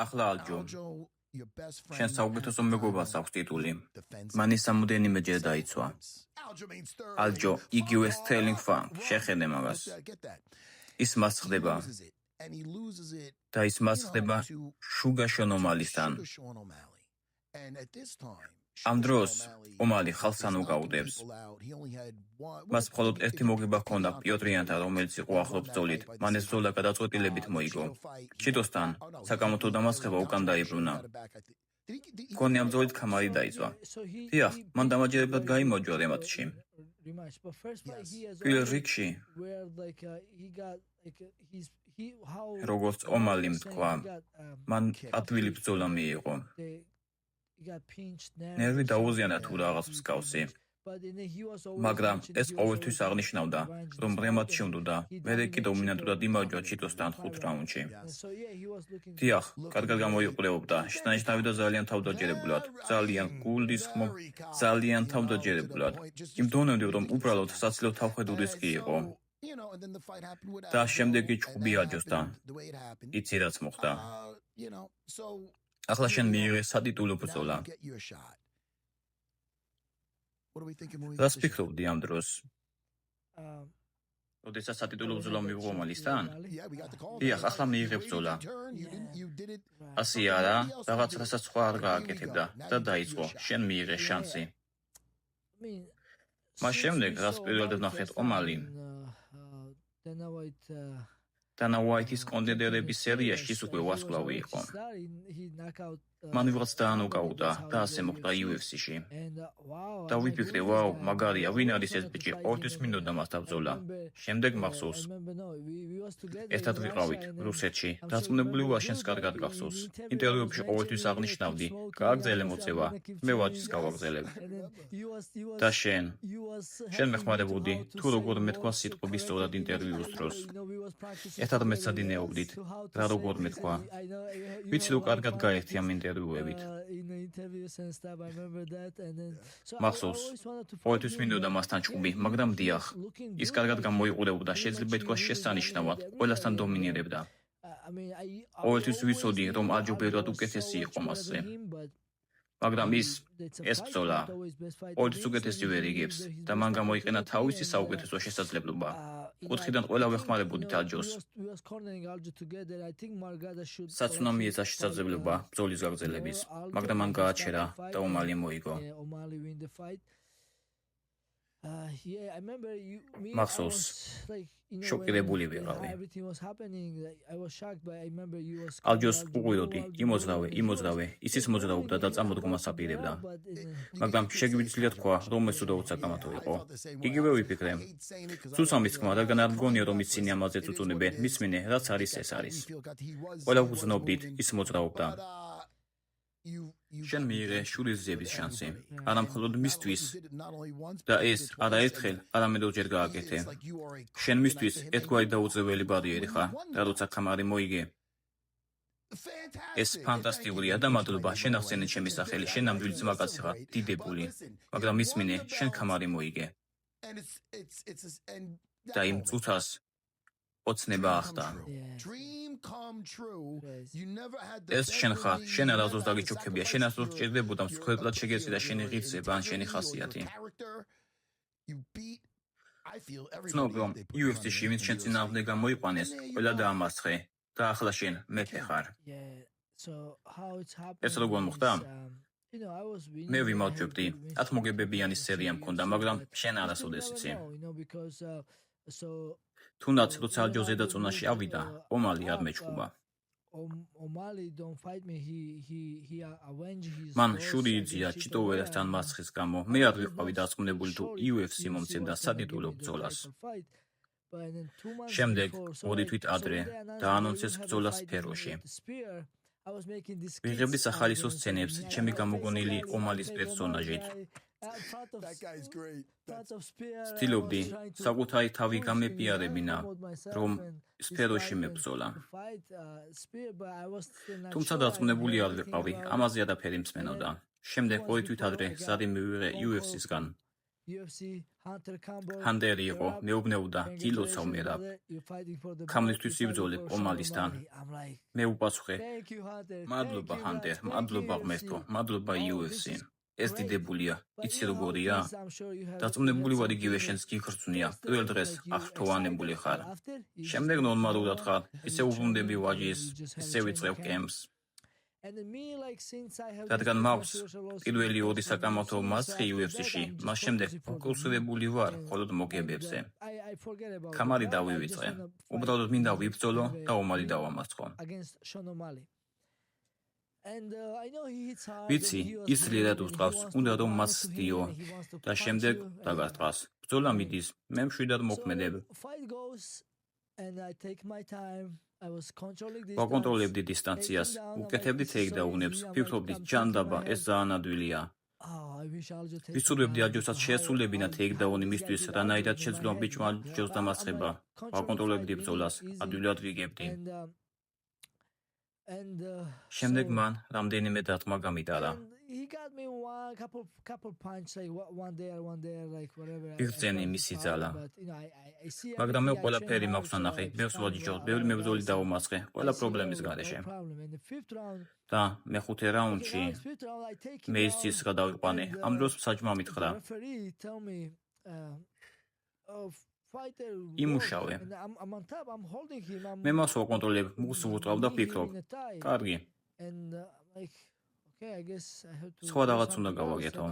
ახლა ალჯო, შენ საუკეთესო მეგობარს აქვს ტიტული. მან ის სამუდენიმეჯერ დაიცვა. ალჯო, იგივე Sterling Funk, შეხედე მაგას. ის მას ხდება. და ის მას ხდება Sugar Sean O'Malley-სთან. ამ დროს ომალი ხალხს არ უკაუდებს. მას მხოლოდ ერთი მოგება ჰქონდა პიოტრიანთან, რომელიც იყო ახლო ბრძოლით. მან ეს ბრძოლა გადაწყვეტილებით მოიგო. ჩიტოსთან საკამათო დამარცხება უკან დაიბრუნა. მგონი ამ ბრძოლით ქამარი დაიწვა. დიახ, მან დამაჯერებლად გაიმარჯვა რემატჩში. პირველ რიგში როგორც ომალიმ თქვა, მან ადვილი ბრძოლა მიიღო. ნერვი დაუზიანა თუ რაღაც მსგავსი. მაგრამ ეს ყოველთვის აღნიშნავდა, რომ რემატჩი უნდოდა, მერე კი დომინანტურად იმარჯვა ჩიტოსთან 5 რაუნდში. დიახ, კარგად გამოიყურებოდა, შთანიშნავი და ძალიან თავდაჯერებულად, ძალიან გულდისხმობ, ძალიან თავდაჯერებულად. იმ დონემდე, რომ უბრალოდ საცილო თავხედური რისკი იყო. და შემდეგი ჩხუბი აჯოსთან. იცი რაც მოხდა. ახლა შენ მიიღე სატიტულო ბრძოლა. რას ფიქრობდი ამ დროს? როდესაც სატიტულო ბრძოლა მიიღო ომალისთან? დიახ, ახლა მიიღე ბრძოლა. ასე არა, რაღაც რასაც სხვა არ გააკეთებდა და დაიწყო. შენ მიიღე შანსი. მას შემდეგ, რაც პირველად ვნახეთ ომალი, დანა უაითის კონტენდერების სერიაში ის უკვე ვარსკვლავი იყო. მან ვიღაც დაანოკაუტა და ასე მოხდა UFC-ში. და ვიფიქრე, ვაუ, მაგარია, ვინ არის ეს ბიჭი? ყოველთვის მინდოდა მასთან ბრძოლა. შემდეგ მახსოვს. ერთად ვიყავით რუსეთში. დარწმუნებული ვარ, შენს კარგად გახსოვს. ინტერვიუებში ყოველთვის აღნიშნავდი, გააგრძელე მოწევა, მე ვაჭის გავაგრძელებ. და შენ მეხმარებოდი, თუ როგორ მეთქვა სიტყვები სწორად ინტერვიუს დროს. ერთად მეცადინეობდით, რა როგორ მეთქვა. ვიცი, რომ კარგად გაერთი ამ ინტერვიუებით. მახსოვს, ყოველთვის მინდოდა მასთან ჩხუბი, მაგრამ დიახ, ის კარგად გამოიყურებოდა, შეიძლება ითქვას შესანიშნავად, ყველასთან დომინირებდა. ყოველთვის ვიცოდი, რომ ალჯო ბევრად უკეთესი იყო მასზე. მაგრამ ეს ბრძოლა ყოველთვის უკეთესი ვერ იგებს და მან გამოიყენა თავისი საუკეთესო შესაძლებლობა. კუთხიდან ყველა ვეხმარებოდით ალჯოს. საცუნამი ეცა შესაძლებლობა ბრძოლის გაგრძელების, მაგრამ მან გააჩერა და ომალი მოიგო. მახსოვს, შოკირებული ვიყავი. ალჯოს უყვიროდი, იმოძრავე, ისიც მოძრაობდა და წამოდგომას აპირებდა. მაგრამ შეგვიძლია თქვა, რომ ეს უდაოდ საკამათო იყო. იგივე ვიფიქრე. ცუცამის თქმა, რადგან არ მგონია, რომ ისინი ამაზე წუწუნებენ, მისმინე, რაც არის, ეს არის. ყველა ვგრძნობდით, ის მოძრაობდა. შენ მიიღე შურის ძიების შანსი, არა მხოლოდ მისთვის და ეს არაერთხელ, არამედ ორჯერ გააკეთე. შენ მისთვის ერთგვარი დაუძეველი ბარიერი ხარ და როცა ქამარი მოიგე. ეს ფანტასტიკურია და მადლობა, შენ ახსენე ჩემი სახელი, შენ ნამდვილი ძმაკაცი ხარ, დიდებული. მაგრამ მისმინე, შენ ქამარი მოიგე. და იმ წუთას ოცნება ახდა. ეს შენ ხარ, შენ არასდროს დაგიჩოქებია, შენ არასდროს სჭირდებოდა მსხვერპლად შეგეცი და შენი ღირსება ან შენი ხასიათი. ვცნობ, რომ UFC-ში ვინც შენ წინააღმდეგ გამოიყვანეს, ყველა დაამარცხე და ახლა შენ მეფე ხარ. ეს როგორ მოხდა? მე ვიმარჯვებდი, 10 მოგებებიანი სერია მქონდა, მაგრამ შენ არასოდეს იცი. თუნდაც, როცა ალჯო ზედაწონაში ავიდა, ომალი არ მეჩხუბა. მან შური იძია ჩიტოვერასთან მარცხის გამო. მე არ ვიყავი დარწმუნებული, თუ UFC მომცემდა სატიტულო ბრძოლას. შემდეგ, 2 თვით ადრე, დაანონსეს ბრძოლა სფეროში. ვიღებდი სახალისო სცენებს ჩემი გამოგონილი ომალის პერსონაჟით. ცდილობდი საკუთარი თავი გამეპიარებინა, რომ სფეროში მებრძოლა. თუმცა დარწმუნებული არ ვიყავი, ამაზე არაფერი მსმენოდა. შემდეგ 2 თვით ადრე ზარი მივიღე UFC-სგან. ჰანტერი იყო, მეუბნეოდა, გილოცავ მერაბ. ქამლისთვის იბრძოლებ ომალისთან. მე უპასუხე, მადლობა ჰანტერ, მადლობა ღმერთო, მადლობა UFC. ეს დიდებულია, იცი როგორია? დაწუნებული ვარ იგივე შენს გიგრძვნია, პირველ დღეს აღრთოვანებული ხარ. შემდეგ ნორმალურად ხარ, ისე უბრუნდები ვაჯის, ისე ვიწყებ კემპს. რადგან მაქვს პირველი 2 საკამათო მასხი UFC-ში, მას შემდეგ ფოკუსირებული ვარ მხოლოდ მოგებებზე. ქამარი დავივიწყე. უბრალოდ მინდა ვიბრძოლო და ომალი დავამარცხო. ვიცი, ის ძლიერად უსწრავს, უნდა რომ მას სდიო და შემდეგ დაგასტყას. ბრძოლა მიდის, მე მშვიდად მოქმედებ. ვაკონტროლებდი დისტანციას, უკეთებდი ტეიქდაუნებს, ვფიქრობდი ჯანდაბა, ეს ძალიან ადვილია. ვიცურვებდი აჯოსად შეესრულებინა ტეიქდაუნი მისთვის, რანაირად შეძლო ბიჭმა ჯოს დამარცხება. ვაკონტროლებდი ბრძოლას, ადვილად ვიგებდი. შემდეგ მან რამდენიმე დარტყმა გამიტარა. იგრძენი მისი ძალა. მაგრამ მე ყველაფერი მაქვს ნახე, ბევრს ვაჯიჯობ, ბევრი მებრძოლი დავამარცხე, ყველა პრობლემის გარეშე. და მეხუთე რაუნდში მე ის ცის გადავიყვანე. ამ დროს მსაჯმა მითხრა. იმუშავე. მე მას ვაკონტროლებ, მუხს ვუტყავ და ვფიქრობ. კარგი. სხვა რაღაც უნდა გავაკეთო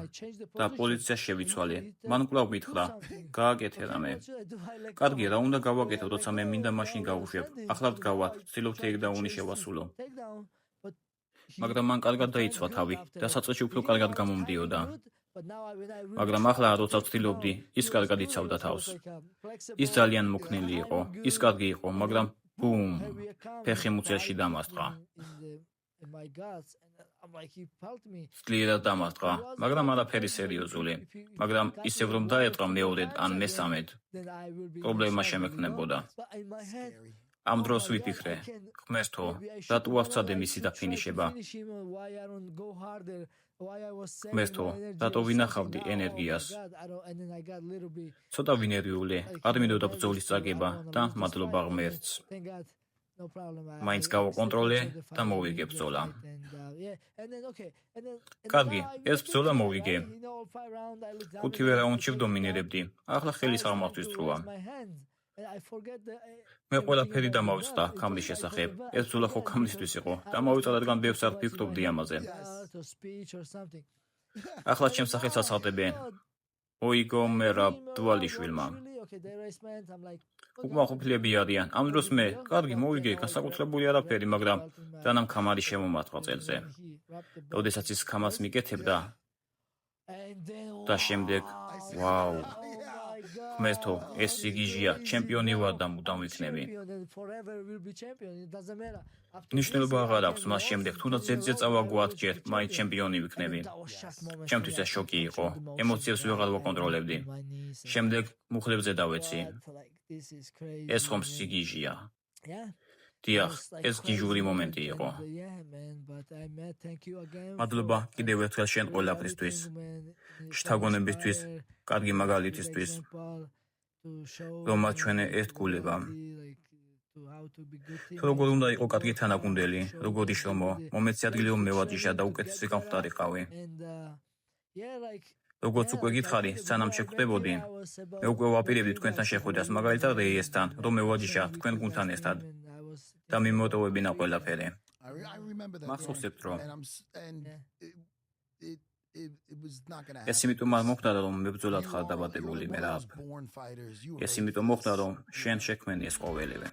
და პოლიცია შევიცვალე. მან კვლავ მითხრა, გააკეთე რამე. კარგი, რა უნდა გავაკეთო, როცა მე მინდა მაშინ გავუშვებ. ახლა ვდგავარ, ვცდილობ ტეიქდაუნი შევასრულო. მაგრამ მან კარგად დაიცვა თავი, დასაწყისში უფრო კარგად გამომდიოდა. მაგრამ ახლა როცა ვცდილობდი, ის კარგად იცავდა თავს. ის ძალიან მოქნილი იყო, ის კარგი იყო, მაგრამ ბუმ, ფეხი მუცელში დამასტყა. სკლიერად დამარტყა, მაგრამ არაფერი სერიოზული. მაგრამ ისევ რომ დაეტყვა მეორედ ან მესამედ, პრობლემა შემექმნებოდა. ამ დროს ვიფიქრე, ღმერთო, რატო ავცადე მისი დაფინიშება? ღმერთო, რატო ვინახავდი ენერგიას? ცოტა ვინერვიულე, არ მინდოდა ბრძოლის წაგება და მადლობა ღმერთს. მაინც გავაკონტროლე და მოვიგე ბრძოლა. კარგი, ეს ბრძოლა მოვიგე. 5 რაუნდში ვდომინირებდი. ახლა ხელის აღმართვის დროა. მე ყველაფერი დამავიწყდა ქამლის შესახებ. ეს ბრძოლა ხო ქამლისთვის იყო. დამავიწყდა, რადგან ბევრს არ ვფიქრობდი ამაზე. ახლა ჩემს სახელს აცავდებენ. ოიგო მერაბ დვალიშვილმა. უკმაყოფილები არიან. ამ დროს მე, კარგი, მოვიგე, განსაკუთრებული არაფერი, მაგრამ დანამ ქამარი შემომართვა წელზე. როდესაც ის ქამას მიკეთებდა და შემდეგ, ვაუ, ღმერთო, ეს სიგიჟია, ჩემპიონი ვარ და მუდამ ვიქნები. მნიშვნელობა აღარ აქვს მას შემდეგ, თუნდაც ზედზე წავაგო 10 ჯერ, მაინც ჩემპიონი ვიქნები. ჩემთვის ეს შოკი იყო, ემოციებს ვეღარ ვაკონტროლებდი. შემდეგ მუხლებზე დავეცი. ეს ხომ სიგიჟია. დიახ, ეს გიჟური მომენტი იყო. მადლობა კიდევ ერთხელ შენ ყველაფრისთვის, შთაგონებისთვის, კარგი მაგალითისთვის, რომ აჩვენე ერთგულება. როგორ უნდა იყო კარგი თანაგუნდელი, როგორ იშრომო, მომეცი ადგილი რომ მევაჯიშა და უკეთესი გამხდარიყავი. როგორც უკვე გითხარი, სანამ შეხვდებოდი, მე უკვე ვაპირებდი თქვენთან შეხვედრას, მაგალითად რეიესთან, რომ მევაჯიშა თქვენ გუნდთან ერთად და მიმოტოვებინა ყველაფერი. მახსოვსებთ, რომ ეს იმიტომ არ მოხდა, რომ მებრძოლად ხარ დაბადებული მერაბ. ეს იმიტომ მოხდა, რომ შენ შექმენი ეს ყოველივე.